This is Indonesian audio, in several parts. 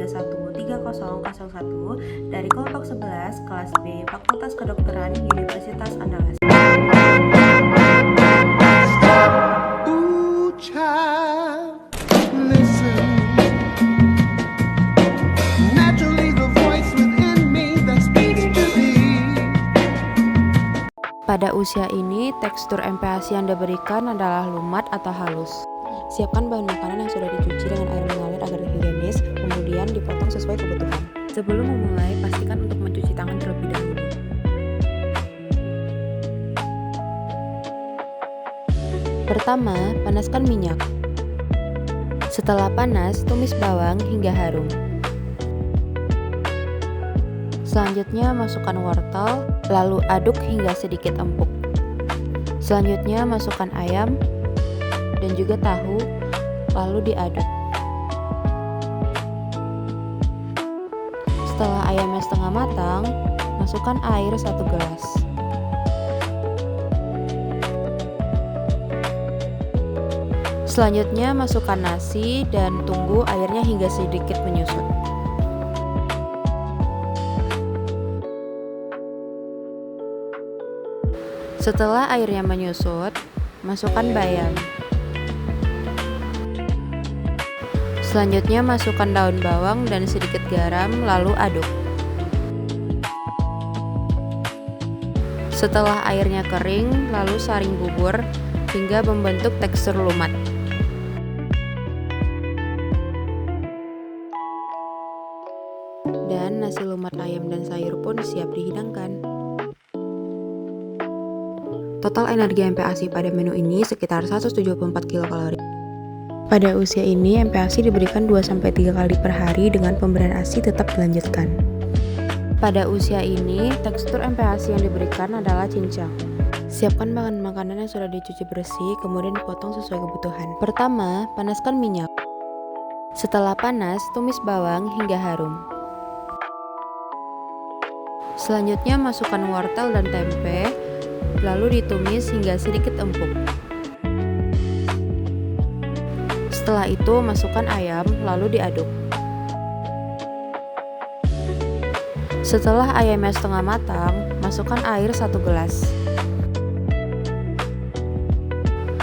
313001 dari kelompok 11 kelas B Fakultas Kedokteran Universitas Andalas. Ooh, child, listen. Naturally, the voice within me that speaks to thee. Pada usia ini, tekstur MPASI yang diberikan adalah lumat atau halus. Siapkan bahan makanan yang sudah dicuci dengan air mengalir agar higienis, kemudian dipotong sesuai kebutuhan. Sebelum memulai, pastikan untuk mencuci tangan terlebih dahulu. Pertama, panaskan minyak. Setelah panas, tumis bawang hingga harum. Selanjutnya, masukkan wortel, lalu aduk hingga sedikit empuk. Selanjutnya, masukkan ayam dan juga tahu, lalu diaduk. Setelah ayamnya setengah matang, masukkan air 1 gelas. Selanjutnya, masukkan nasi dan tunggu airnya hingga sedikit menyusut. Setelah airnya menyusut, masukkan bayam. Selanjutnya masukkan daun bawang dan sedikit garam, lalu aduk. Setelah airnya kering, lalu saring bubur hingga membentuk tekstur lumat. Dan nasi lumat ayam dan sayur pun siap dihidangkan. Total energi MPASI pada menu ini sekitar 174 kilokalori. Pada usia ini, MPASI diberikan 2-3 kali per hari dengan pemberian ASI tetap dilanjutkan. Pada usia ini, tekstur MPASI yang diberikan adalah cincang. Siapkan bahan makanan yang sudah dicuci bersih, kemudian dipotong sesuai kebutuhan. Pertama, panaskan minyak. Setelah panas, tumis bawang hingga harum. Selanjutnya, masukkan wortel dan tempe, lalu ditumis hingga sedikit empuk. Setelah itu, masukkan ayam, lalu diaduk. Setelah ayamnya setengah matang, masukkan air 1 gelas.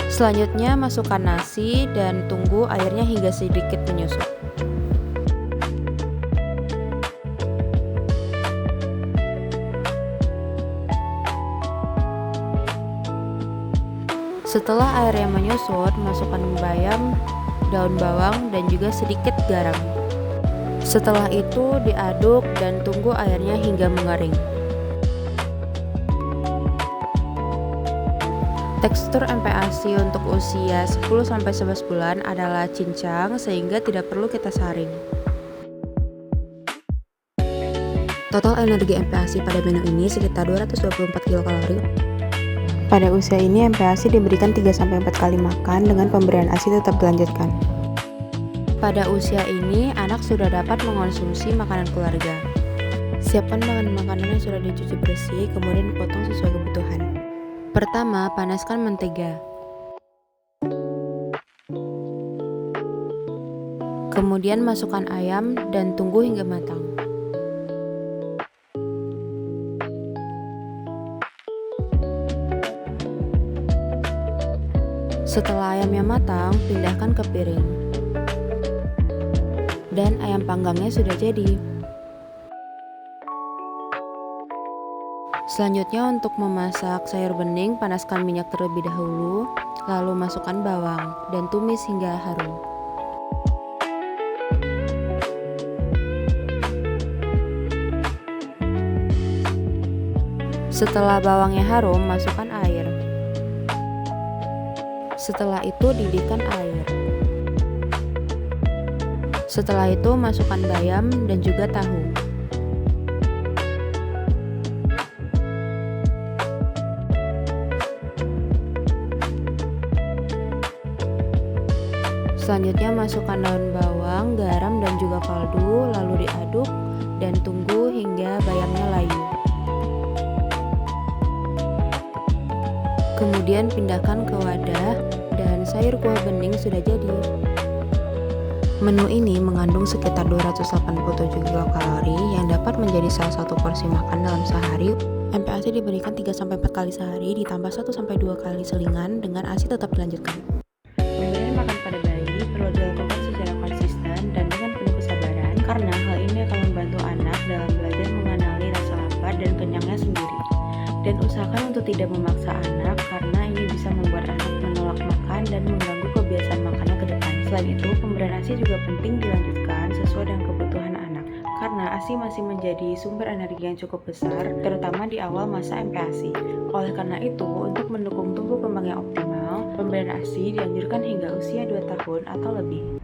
Selanjutnya, masukkan nasi dan tunggu airnya hingga sedikit menyusut. Setelah airnya menyusut, masukkan bayam, daun bawang, dan juga sedikit garam. Setelah itu diaduk dan tunggu airnya hingga mengering. Tekstur MPASI untuk usia 10-11 bulan adalah cincang sehingga tidak perlu kita saring. Total energi MPASI pada menu ini sekitar 224 kilokalori. Pada usia ini, MPASI diberikan 3-4 kali makan dengan pemberian ASI tetap dilanjutkan. Pada usia ini, anak sudah dapat mengonsumsi makanan keluarga. Siapkan bahan makanan yang sudah dicuci bersih, kemudian dipotong sesuai kebutuhan. Pertama, panaskan mentega. Kemudian masukkan ayam dan tunggu hingga matang. Setelah ayamnya matang, pindahkan ke piring. Dan ayam panggangnya sudah jadi. Selanjutnya untuk memasak sayur bening, panaskan minyak terlebih dahulu, lalu masukkan bawang dan tumis hingga harum. Setelah bawangnya harum, masukkan air. Setelah itu didihkan air. Setelah itu masukkan bayam dan juga tahu. Selanjutnya masukkan daun bawang, garam dan juga kaldu, lalu diaduk dan tunggu hingga bayamnya layu. Kemudian pindahkan ke wadah dan sayur kuah bening sudah jadi. Menu ini mengandung sekitar 287 kilokalori yang dapat menjadi salah satu porsi makan dalam sehari. MPASI diberikan 3-4 kali sehari ditambah 1-2 kali selingan dengan ASI tetap dilanjutkan. Pemberian makan pada bayi perlu dilakukan secara konsisten dan dengan penuh kesabaran karena hal ini akan membantu anak dalam belajar mengenali rasa lapar dan kenyangnya sendiri. Dan usahakan untuk tidak memaksa anak karena ini bisa membuat anak menolak makan dan mengganggu kebiasaan makannya ke depan. Selain itu, pemberian ASI juga penting dilanjutkan sesuai dengan kebutuhan anak karena ASI masih menjadi sumber energi yang cukup besar, terutama di awal masa MPASI. Oleh karena itu, untuk mendukung tumbuh kembang yang optimal, pemberian ASI dianjurkan hingga usia 2 tahun atau lebih.